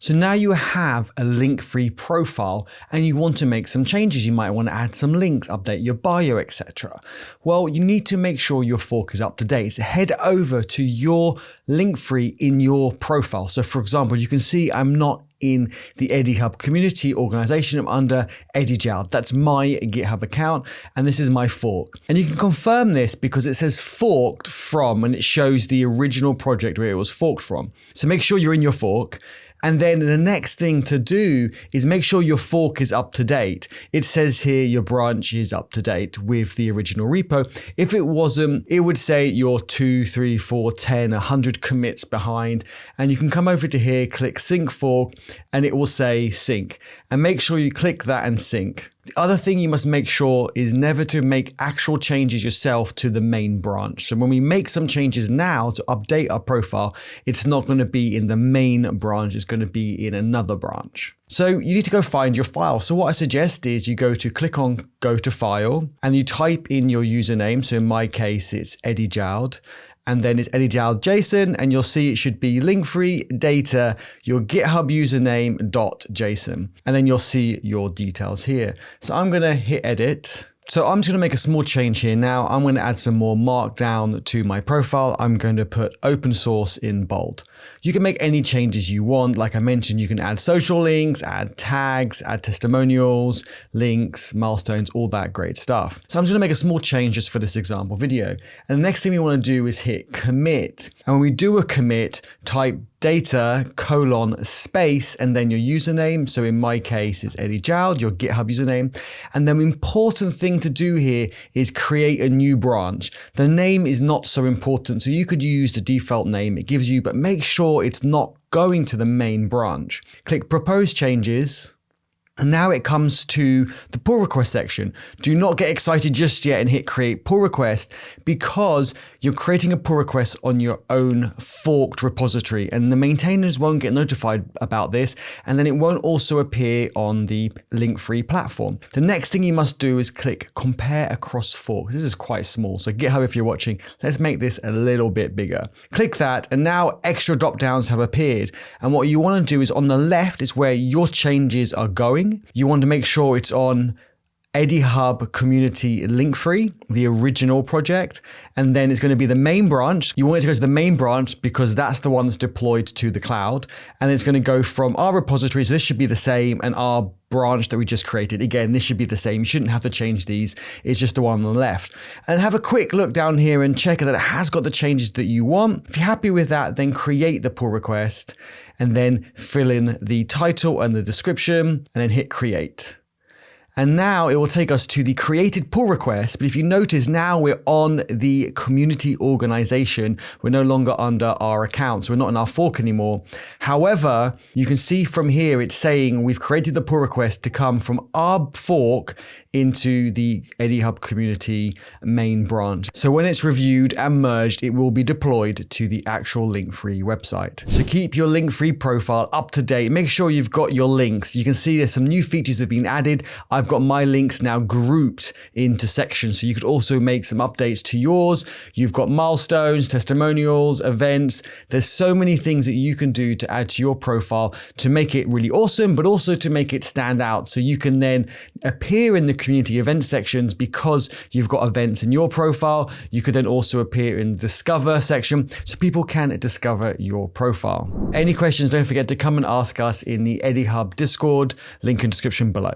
So now you have a link-free profile and you want to make some changes. You might want to add some links, update your bio, etc. Well, you need to make sure your fork is up to date. So head over to your link-free in your profile. So for example, you can see I'm not in the EddieHub community organization. I'm under Eddie Jowd. That's my GitHub account, and this is my fork. And you can confirm this because it says forked from, and it shows the original project where it was forked from. So make sure you're in your fork. And then the next thing to do is make sure your fork is up to date. It says here your branch is up to date with the original repo. If it wasn't, it would say you're 2, 3, 4, 10, 100 commits behind. And you can come over to here, click sync fork, and it will say sync. And make sure you click that and sync. The other thing you must make sure is never to make actual changes yourself to the main branch. So when we make some changes now to update our profile, it's not going to be in the main branch, it's going to be in another branch. So you need to go find your file. So what I suggest is you click on go to file and you type in your username. So in my case, it's Eddie Jowd. And then it's Eddie Jowd JSON, and you'll see it should be linkfree data, your GitHub username .json, and then you'll see your details here. So I'm going to hit edit. So I'm just going to make a small change here now. I'm going to add some more markdown to my profile. I'm going to put open source in bold. You can make any changes you want. Like I mentioned, you can add social links, add tags, add testimonials, links, milestones, all that great stuff. So I'm just going to make a small change just for this example video. And the next thing we want to do is hit commit. And when we do a commit, type data : space and then your username. So in my case, it's Eddie Jowd, your GitHub username. And then the important thing to do here is create a new branch. The name is not so important. So you could use the default name it gives you, but make sure it's not going to the main branch. Click propose changes. And now it comes to the pull request section. Do not get excited just yet and hit create pull request, because you're creating a pull request on your own forked repository and the maintainers won't get notified about this, and then it won't also appear on the Linkfree platform. The next thing you must do is click compare across forks. This is quite small, so GitHub, if you're watching, let's make this a little bit bigger. Click that, and now extra drop downs have appeared. And what you want to do is on the left is where your changes are going. You want to make sure it's on EddieHub community Linkfree, the original project, and then it's going to be the main branch. You want it to go to the main branch because that's the one that's deployed to the cloud, and it's going to go from our repository. So this should be the same, and our branch that we just created, again, this should be the same. You shouldn't have to change these. It's just the one on the left. And have a quick look down here and check that it has got the changes that you want. If you're happy with that, then create the pull request and then fill in the title and the description and then hit create. And now it will take us to the created pull request. But if you notice, now we're on the community organization. We're no longer under our account. So we're not in our fork anymore. However, you can see from here, it's saying we've created the pull request to come from our fork into the EddieHub community main branch. So when it's reviewed and merged, it will be deployed to the actual Linkfree website. So keep your Linkfree profile up to date. Make sure you've got your links. You can see there's some new features that have been added. I've got my links now grouped into sections. So you could also make some updates to yours. You've got milestones, testimonials, events. There's so many things that you can do to add to your profile to make it really awesome, but also to make it stand out. So you can then appear in the community event sections because you've got events in your profile. You could then also appear in the discover section so people can discover your profile. Any questions, don't forget to come and ask us in the EddieHub Discord, link in description below.